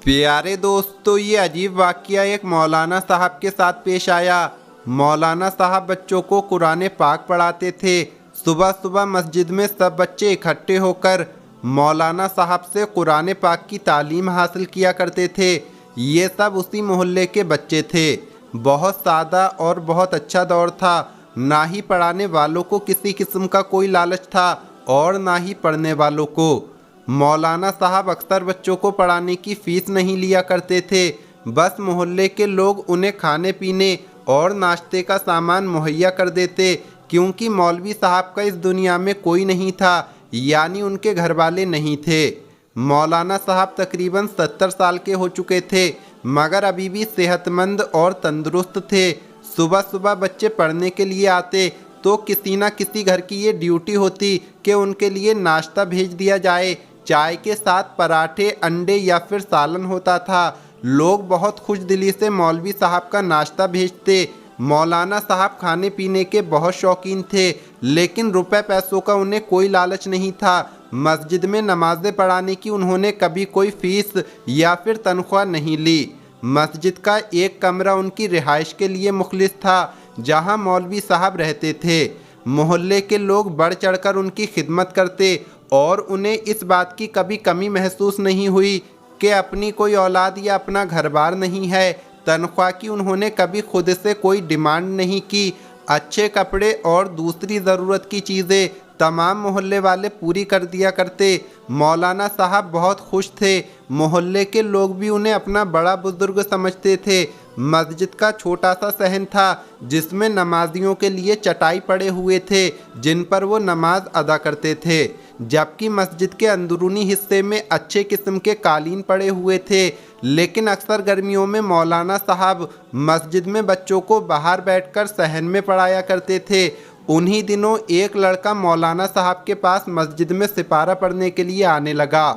प्यारे दोस्तों, ये अजीब वाकया एक मौलाना साहब के साथ पेश आया। मौलाना साहब बच्चों को कुरान पाक पढ़ाते थे। सुबह सुबह मस्जिद में सब बच्चे इकट्ठे होकर मौलाना साहब से कुरान पाक की तालीम हासिल किया करते थे। ये सब उसी मोहल्ले के बच्चे थे। बहुत सादा और बहुत अच्छा दौर था। ना ही पढ़ाने वालों को किसी किस्म का कोई लालच था और ना ही पढ़ने वालों को। मौलाना साहब अक्सर बच्चों को पढ़ाने की फीस नहीं लिया करते थे। बस मोहल्ले के लोग उन्हें खाने पीने और नाश्ते का सामान मुहैया कर देते, क्योंकि मौलवी साहब का इस दुनिया में कोई नहीं था, यानी उनके घर वाले नहीं थे। मौलाना साहब तकरीबन 70 साल के हो चुके थे, मगर अभी भी सेहतमंद और तंदुरुस्त थे। सुबह सुबह बच्चे पढ़ने के लिए आते तो किसी न किसी घर की ये ड्यूटी होती कि उनके लिए नाश्ता भेज दिया जाए। चाय के साथ पराठे, अंडे या फिर सालन होता था। लोग बहुत खुश दिली से मौलवी साहब का नाश्ता भेजते। मौलाना साहब खाने पीने के बहुत शौकीन थे, लेकिन रुपए पैसों का उन्हें कोई लालच नहीं था। मस्जिद में नमाजें पढ़ाने की उन्होंने कभी कोई फीस या फिर तनख्वाह नहीं ली। मस्जिद का एक कमरा उनकी रिहाइश के लिए मुखलिस था, जहां मौलवी साहब रहते थे। मोहल्ले के लोग बढ़ चढ़कर उनकी खिदमत करते और उन्हें इस बात की कभी कमी महसूस नहीं हुई कि अपनी कोई औलाद या अपना घर बार नहीं है। तनख्वाह की उन्होंने कभी खुद से कोई डिमांड नहीं की। अच्छे कपड़े और दूसरी ज़रूरत की चीज़ें तमाम मोहल्ले वाले पूरी कर दिया करते। मौलाना साहब बहुत खुश थे। मोहल्ले के लोग भी उन्हें अपना बड़ा बुजुर्ग समझते थे। मस्जिद का छोटा सा सहन था, जिसमें नमाजियों के लिए चटाई पड़े हुए थे, जिन पर वो नमाज अदा करते थे। जबकि मस्जिद के अंदरूनी हिस्से में अच्छे किस्म के कालीन पड़े हुए थे। लेकिन अक्सर गर्मियों में मौलाना साहब मस्जिद में बच्चों को बाहर बैठकर सहन में पढ़ाया करते थे। उन्हीं दिनों एक लड़का मौलाना साहब के पास मस्जिद में सिपारा पढ़ने के लिए आने लगा।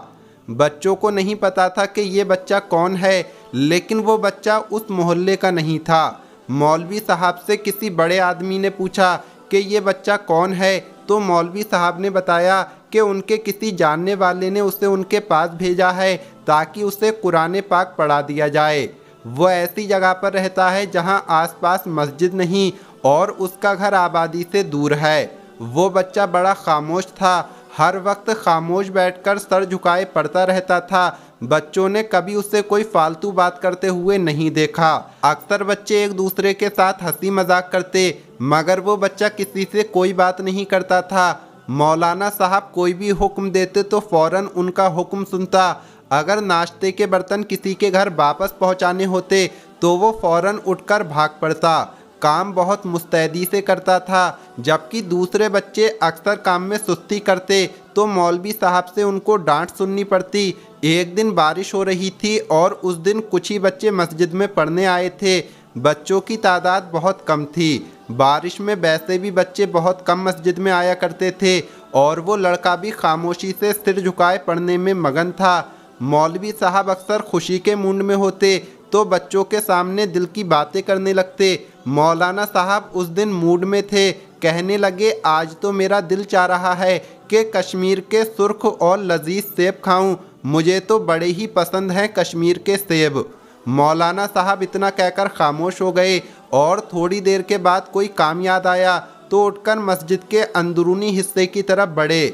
बच्चों को नहीं पता था कि ये बच्चा कौन है, लेकिन वो बच्चा उस मोहल्ले का नहीं था। मौलवी साहब से किसी बड़े आदमी ने पूछा कि ये बच्चा कौन है, तो मौलवी साहब ने बताया कि उनके किसी जानने वाले ने उसे उनके पास भेजा है ताकि उसे कुरान पाक पढ़ा दिया जाए। वो ऐसी जगह पर रहता है जहां आसपास मस्जिद नहीं और उसका घर आबादी से दूर है। वो बच्चा बड़ा खामोश था, हर वक्त खामोश बैठकर सर झुकाए पढ़ता रहता था। बच्चों ने कभी उसे कोई फालतू बात करते हुए नहीं देखा। अक्सर बच्चे एक दूसरे के साथ हंसी मजाक करते, मगर वो बच्चा किसी से कोई बात नहीं करता था। मौलाना साहब कोई भी हुक्म देते तो फौरन उनका हुक्म सुनता। अगर नाश्ते के बर्तन किसी के घर वापस पहुंचाने होते तो वो फौरन उठकर भाग पड़ता। काम बहुत मुस्तैदी से करता था। जबकि दूसरे बच्चे अक्सर काम में सुस्ती करते तो मौलवी साहब से उनको डांट सुननी पड़ती। एक दिन बारिश हो रही थी और उस दिन कुछ ही बच्चे मस्जिद में पढ़ने आए थे। बच्चों की तादाद बहुत कम थी। बारिश में वैसे भी बच्चे बहुत कम मस्जिद में आया करते थे और वो लड़का भी खामोशी से सिर झुकाए पढ़ने में मगन था। मौलवी साहब अक्सर खुशी के मूड में होते तो बच्चों के सामने दिल की बातें करने लगते। मौलाना साहब उस दिन मूड में थे। कहने लगे, आज तो मेरा दिल चाह रहा है कि कश्मीर के सुर्ख और लजीज सेब खाऊं। मुझे तो बड़े ही पसंद हैं कश्मीर के सेब। मौलाना साहब इतना कहकर खामोश हो गए और थोड़ी देर के बाद कोई काम याद आया तो उठकर मस्जिद के अंदरूनी हिस्से की तरफ बढ़े।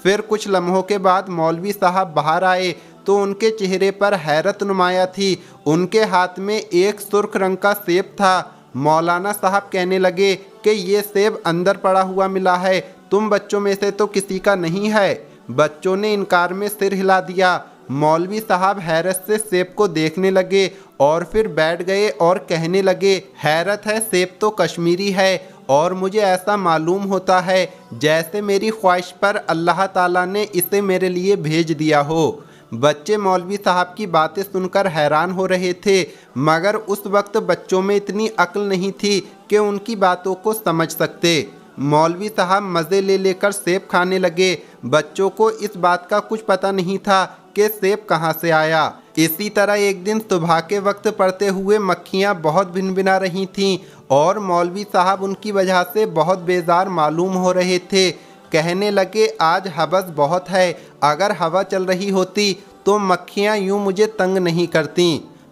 फिर कुछ लम्हों के बाद मौलवी साहब बाहर आए तो उनके चेहरे पर हैरत नुमाया थी। उनके हाथ में एक सुर्ख रंग का सेब था। मौलाना साहब कहने लगे कि ये सेब अंदर पड़ा हुआ मिला है, तुम बच्चों में से तो किसी का नहीं है। बच्चों ने इनकार में सिर हिला दिया। मौलवी साहब हैरत से सेब को देखने लगे और फिर बैठ गए और कहने लगे, हैरत है, सेब तो कश्मीरी है और मुझे ऐसा मालूम होता है जैसे मेरी ख्वाहिश पर अल्लाह ताला ने इसे मेरे लिए भेज दिया हो। बच्चे मौलवी साहब की बातें सुनकर हैरान हो रहे थे, मगर उस वक्त बच्चों में इतनी अक्ल नहीं थी कि उनकी बातों को समझ सकते। मौलवी साहब मज़े ले लेकर सेब खाने लगे। बच्चों को इस बात का कुछ पता नहीं था कि सेब कहाँ से आया। इसी तरह एक दिन सुबह के वक्त पढ़ते हुए मक्खियाँ बहुत भिनभिना रही थीं और मौलवी साहब उनकी वजह से बहुत बेजार मालूम हो रहे थे। कहने लगे, आज हवस बहुत है, अगर हवा चल रही होती तो मक्खियाँ यूं मुझे तंग नहीं करती।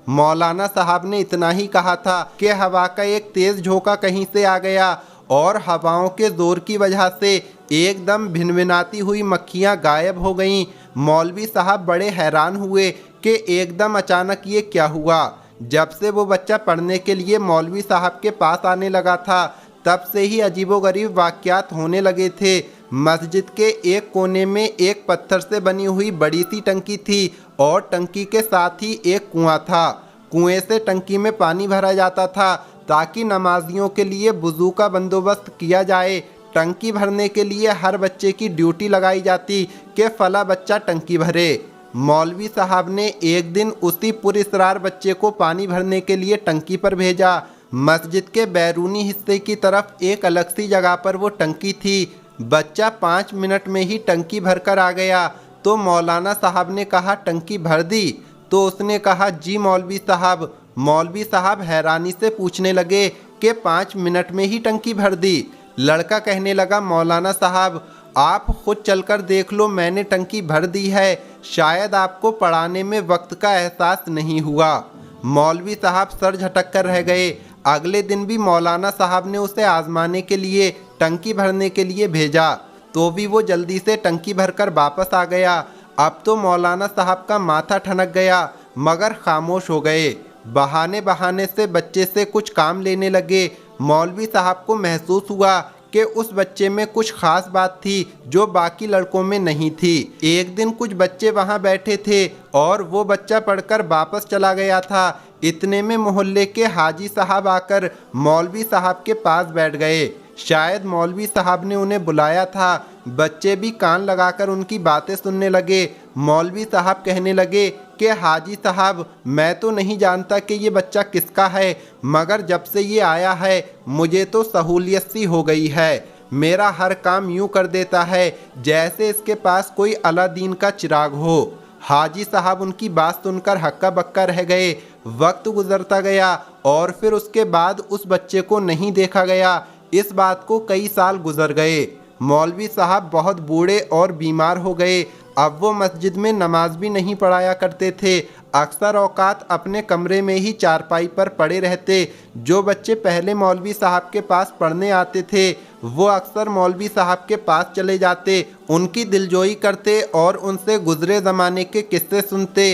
मौलाना साहब ने इतना ही कहा था कि हवा का एक तेज़ झोंका कहीं से आ गया और हवाओं के ज़ोर की वजह से एकदम भिनभिनाती हुई मक्खियाँ गायब हो गईं। मौलवी साहब बड़े हैरान हुए कि एकदम अचानक ये क्या हुआ। जब से वो बच्चा पढ़ने के लिए मौलवी साहब के पास आने लगा था, तब से ही अजीबोगरीब वाक़यात होने लगे थे। मस्जिद के एक कोने में एक पत्थर से बनी हुई बड़ी सी टंकी थी और टंकी के साथ ही एक कुआं था। कुएं से टंकी में पानी भरा जाता था ताकि नमाजियों के लिए वुज़ू का बंदोबस्त किया जाए। टंकी भरने के लिए हर बच्चे की ड्यूटी लगाई जाती कि फला बच्चा टंकी भरे। मौलवी साहब ने एक दिन उसी पुरस्रार बच्चे को पानी भरने के लिए टंकी पर भेजा। मस्जिद के बैरूनी हिस्से की तरफ एक अलग सी जगह पर वो टंकी थी। बच्चा 5 मिनट में ही टंकी भरकर आ गया। तो मौलाना साहब ने कहा, टंकी भर दी? तो उसने कहा, जी मौलवी साहब। मौलवी साहब हैरानी से पूछने लगे कि 5 मिनट में ही टंकी भर दी? लड़का कहने लगा, मौलाना साहब आप खुद चलकर देख लो, मैंने टंकी भर दी है, शायद आपको पढ़ाने में वक्त का एहसास नहीं हुआ। मौलवी साहब सर झटक कर रह गए। अगले दिन भी मौलाना साहब ने उसे आजमाने के लिए टंकी भरने के लिए भेजा, तो भी वो जल्दी से टंकी भरकर वापस आ गया। अब तो मौलाना साहब का माथा ठनक गया, मगर खामोश हो गए। बहाने बहाने से बच्चे से कुछ काम लेने लगे। मौलवी साहब को महसूस हुआ कि उस बच्चे में कुछ खास बात थी जो बाकी लड़कों में नहीं थी। एक दिन कुछ बच्चे वहां बैठे थे और वो बच्चा पढ़कर वापस चला गया था। इतने में मोहल्ले के हाजी साहब आकर मौलवी साहब के पास बैठ गए। शायद मौलवी साहब ने उन्हें बुलाया था। बच्चे भी कान लगाकर उनकी बातें सुनने लगे। मौलवी साहब कहने लगे कि हाजी साहब, मैं तो नहीं जानता कि ये बच्चा किसका है, मगर जब से ये आया है मुझे तो सहूलियत सी हो गई है। मेरा हर काम यूं कर देता है जैसे इसके पास कोई अलादीन का चिराग हो। हाजी साहब उनकी बात सुनकर हक्का बक्का रह गए। वक्त गुजरता गया और फिर उसके बाद उस बच्चे को नहीं देखा गया। इस बात को कई साल गुजर गए। मौलवी साहब बहुत बूढ़े और बीमार हो गए। अब वो मस्जिद में नमाज भी नहीं पढ़ाया करते थे। अक्सर औकात अपने कमरे में ही चारपाई पर पड़े रहते। जो बच्चे पहले मौलवी साहब के पास पढ़ने आते थे वो अक्सर मौलवी साहब के पास चले जाते, उनकी दिलजोई करते और उनसे गुजरे ज़माने के किस्से सुनते।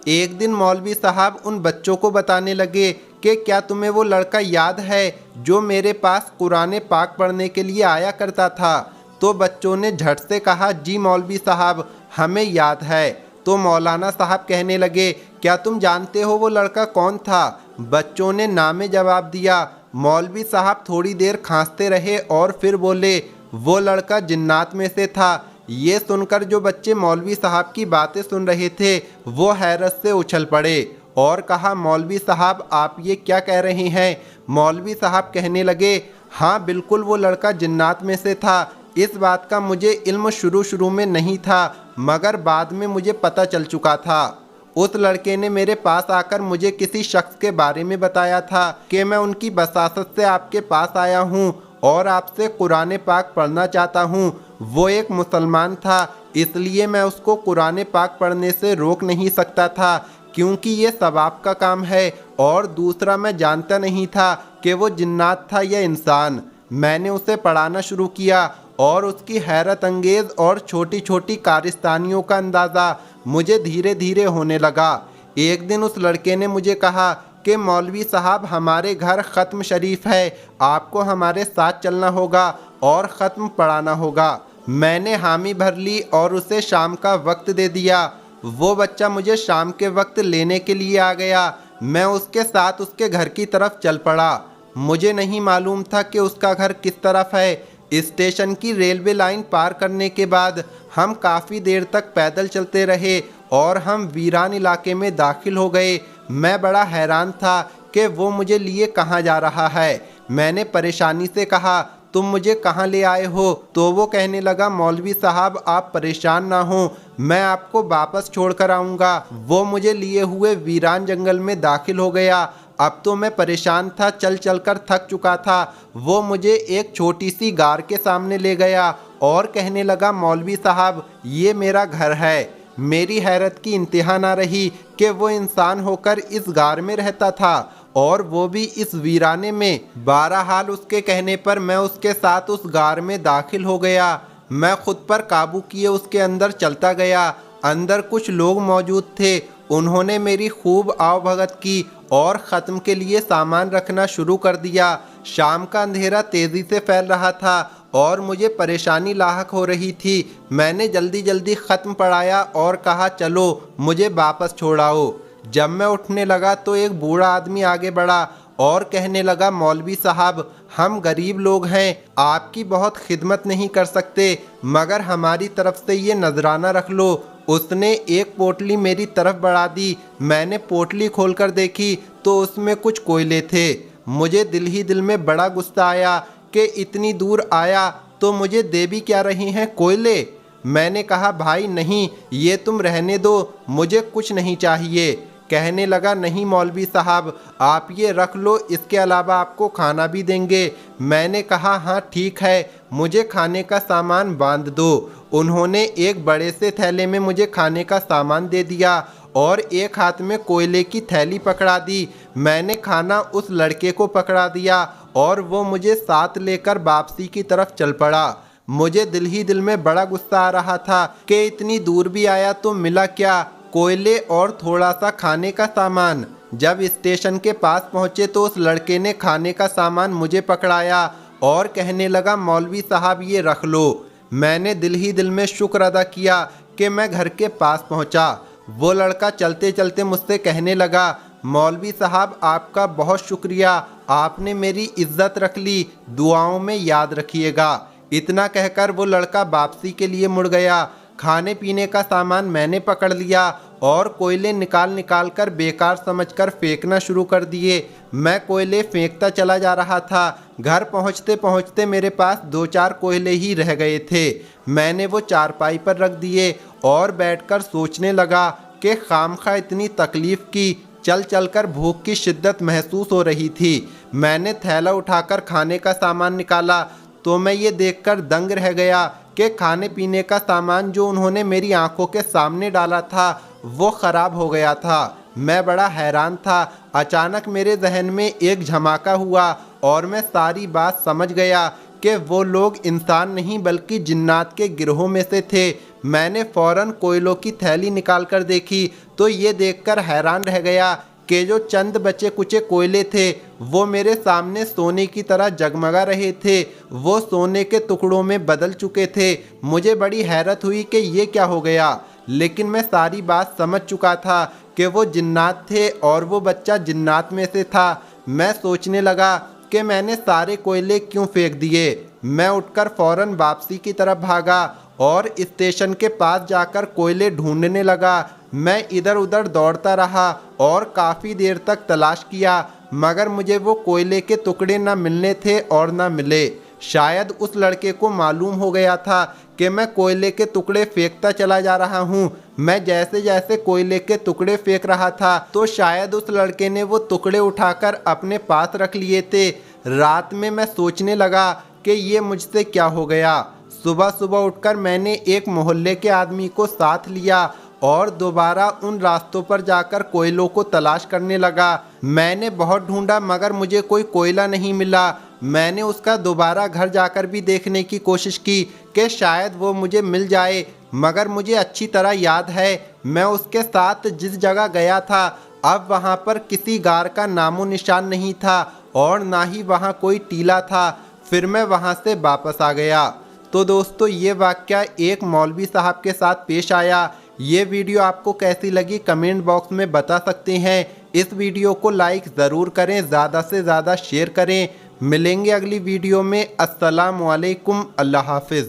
एक दिन मौलवी साहब उन बच्चों को बताने लगे कि क्या तुम्हें वो लड़का याद है जो मेरे पास कुरान पाक पढ़ने के लिए आया करता था? तो बच्चों ने झट से कहा, जी मौलवी साहब, हमें याद है। तो मौलाना साहब कहने लगे, क्या तुम जानते हो वो लड़का कौन था? बच्चों ने नामे जवाब दिया। मौलवी साहब थोड़ी देर खांसते रहे और फिर बोले, वो लड़का जिन्नात में से था। ये सुनकर जो बच्चे मौलवी साहब की बातें सुन रहे थे वो हैरत से उछल पड़े और कहा, मौलवी साहब आप ये क्या कह रहे हैं? मौलवी साहब कहने लगे, हाँ बिल्कुल वो लड़का जिन्नात में से था। इस बात का मुझे इल्म शुरू में नहीं था, मगर बाद में मुझे पता चल चुका था। उस लड़के ने मेरे पास आकर मुझे किसी शख्स के बारे में बताया था कि मैं उनकी बसासत से आपके पास आया हूँ और आपसे कुरान पाक पढ़ना चाहता हूँ। वो एक मुसलमान था, इसलिए मैं उसको कुरान पाक पढ़ने से रोक नहीं सकता था क्योंकि ये सवाब का काम है, और दूसरा मैं जानता नहीं था कि वो जिन्नात था या इंसान। मैंने उसे पढ़ाना शुरू किया और उसकी हैरत अंगेज़ और छोटी छोटी कारिस्तानियों का अंदाज़ा मुझे धीरे धीरे होने लगा। एक दिन उस लड़के ने मुझे कहा कि मौलवी साहब, हमारे घर ख़त्म शरीफ है, आपको हमारे साथ चलना होगा और ख़त्म पढ़ाना होगा। मैंने हामी भर ली और उसे शाम का वक्त दे दिया। वो बच्चा मुझे शाम के वक्त लेने के लिए आ गया। मैं उसके साथ उसके घर की तरफ चल पड़ा। मुझे नहीं मालूम था कि उसका घर किस तरफ है। स्टेशन की रेलवे लाइन पार करने के बाद हम काफ़ी देर तक पैदल चलते रहे और हम वीरान इलाके में दाखिल हो गए। मैं बड़ा हैरान था कि वो मुझे लिए कहाँ जा रहा है। मैंने परेशानी से कहा, तुम मुझे कहाँ ले आए हो? तो वो कहने लगा, मौलवी साहब आप परेशान ना हो, मैं आपको वापस छोड़कर आऊँगा। वो मुझे लिए हुए वीरान जंगल में दाखिल हो गया। अब तो मैं परेशान था, चल चल कर थक चुका था। वो मुझे एक छोटी सी गार के सामने ले गया और कहने लगा, मौलवी साहब ये मेरा घर है। मेरी हैरत की इंतहा ना रही कि वो इंसान होकर इस गार में रहता था और वो भी इस वीराने में। बहरहाल उसके कहने पर मैं उसके साथ उस गार में दाखिल हो गया। मैं खुद पर काबू किए उसके अंदर चलता गया। अंदर कुछ लोग मौजूद थे। उन्होंने मेरी खूब आवभगत की और ख़त्म के लिए सामान रखना शुरू कर दिया। शाम का अंधेरा तेज़ी से फैल रहा था और मुझे परेशानी लाहक हो रही थी। मैंने जल्दी जल्दी ख़त्म पढ़ाया और कहा, चलो मुझे वापस छोड़ाओ। जब मैं उठने लगा तो एक बूढ़ा आदमी आगे बढ़ा और कहने लगा, मौलवी साहब, हम गरीब लोग हैं, आपकी बहुत खिदमत नहीं कर सकते, मगर हमारी तरफ से ये नजराना रख लो। उसने एक पोटली मेरी तरफ बढ़ा दी। मैंने पोटली खोलकर देखी तो उसमें कुछ कोयले थे। मुझे दिल ही दिल में बड़ा गुस्सा आया कि इतनी दूर आया तो मुझे दे भी क्या रही हैं कोयले। मैंने कहा, भाई नहीं, ये तुम रहने दो, मुझे कुछ नहीं चाहिए। कहने लगा, नहीं मौलवी साहब, आप ये रख लो, इसके अलावा आपको खाना भी देंगे। मैंने कहा, हाँ ठीक है, मुझे खाने का सामान बांध दो। उन्होंने एक बड़े से थैले में मुझे खाने का सामान दे दिया और एक हाथ में कोयले की थैली पकड़ा दी। मैंने खाना उस लड़के को पकड़ा दिया और वो मुझे साथ लेकर वापसी की तरफ चल पड़ा। मुझे दिल ही दिल में बड़ा गुस्सा आ रहा था कि इतनी दूर भी आया तो मिला क्या, कोयले और थोड़ा सा खाने का सामान। जब स्टेशन के पास पहुंचे तो उस लड़के ने खाने का सामान मुझे पकड़ाया और कहने लगा, मौलवी साहब ये रख लो। मैंने दिल ही दिल में शुक्र अदा किया कि मैं घर के पास पहुंचा। वो लड़का चलते चलते मुझसे कहने लगा, मौलवी साहब आपका बहुत शुक्रिया, आपने मेरी इज्जत रख ली, दुआओं में याद रखिएगा। इतना कहकर वो लड़का वापसी के लिए मुड़ गया। खाने पीने का सामान मैंने पकड़ लिया और कोयले निकाल निकाल कर बेकार समझकर फेंकना शुरू कर दिए। मैं कोयले फेंकता चला जा रहा था। घर पहुंचते पहुंचते मेरे पास 2-4 कोयले ही रह गए थे। मैंने वो चारपाई पर रख दिए और बैठकर सोचने लगा कि खामखा इतनी तकलीफ़ की, चल चलकर भूख की शिद्दत महसूस हो रही थी। मैंने थैला उठाकर खाने का सामान निकाला तो मैं ये देखकर दंग रह गया कि खाने पीने का सामान जो उन्होंने मेरी आंखों के सामने डाला था वो ख़राब हो गया था। मैं बड़ा हैरान था। अचानक मेरे जहन में एक झमाका हुआ और मैं सारी बात समझ गया कि वो लोग इंसान नहीं बल्कि जिन्नात के गिरोह में से थे। मैंने फ़ौरन कोयलों की थैली निकाल कर देखी तो ये देखकर हैरान रह गया कि जो चंद बचे कुचे कोयले थे वो मेरे सामने सोने की तरह जगमगा रहे थे। वो सोने के टुकड़ों में बदल चुके थे। मुझे बड़ी हैरत हुई कि ये क्या हो गया, लेकिन मैं सारी बात समझ चुका था कि वो जिन्नात थे और वो बच्चा जिन्नात में से था। मैं सोचने लगा कि मैंने सारे कोयले क्यों फेंक दिए। मैं उठकर फ़ौरन वापसी की तरफ भागा और स्टेशन के पास जाकर कोयले ढूंढने लगा। मैं इधर उधर दौड़ता रहा और काफ़ी देर तक तलाश किया, मगर मुझे वो कोयले के टुकड़े ना मिलने थे और ना मिले। शायद उस लड़के को मालूम हो गया था कि मैं कोयले के टुकड़े फेंकता चला जा रहा हूँ। मैं जैसे जैसे कोयले के टुकड़े फेंक रहा था तो शायद उस लड़के ने वो टुकड़े उठाकर अपने पास रख लिए थे। रात में मैं सोचने लगा कि ये मुझसे क्या हो गया। सुबह सुबह उठकर मैंने एक मोहल्ले के आदमी को साथ लिया और दोबारा उन रास्तों पर जाकर कोयलों को तलाश करने लगा। मैंने बहुत ढूंढा मगर मुझे कोई कोयला नहीं मिला। मैंने उसका दोबारा घर जाकर भी देखने की कोशिश की कि शायद वो मुझे मिल जाए, मगर मुझे अच्छी तरह याद है मैं उसके साथ जिस जगह गया था अब वहाँ पर किसी गार का नामो निशान नहीं था और ना ही वहाँ कोई टीला था। फिर मैं वहाँ से वापस आ गया। तो दोस्तों, ये वाक़या एक मौलवी साहब के साथ पेश आया। ये वीडियो आपको कैसी लगी कमेंट बॉक्स में बता सकते हैं। इस वीडियो को लाइक ज़रूर करें, ज़्यादा से ज़्यादा शेयर करें। मिलेंगे अगली वीडियो में। अस्सलाम वालेकुम, अल्लाह हाफिज़।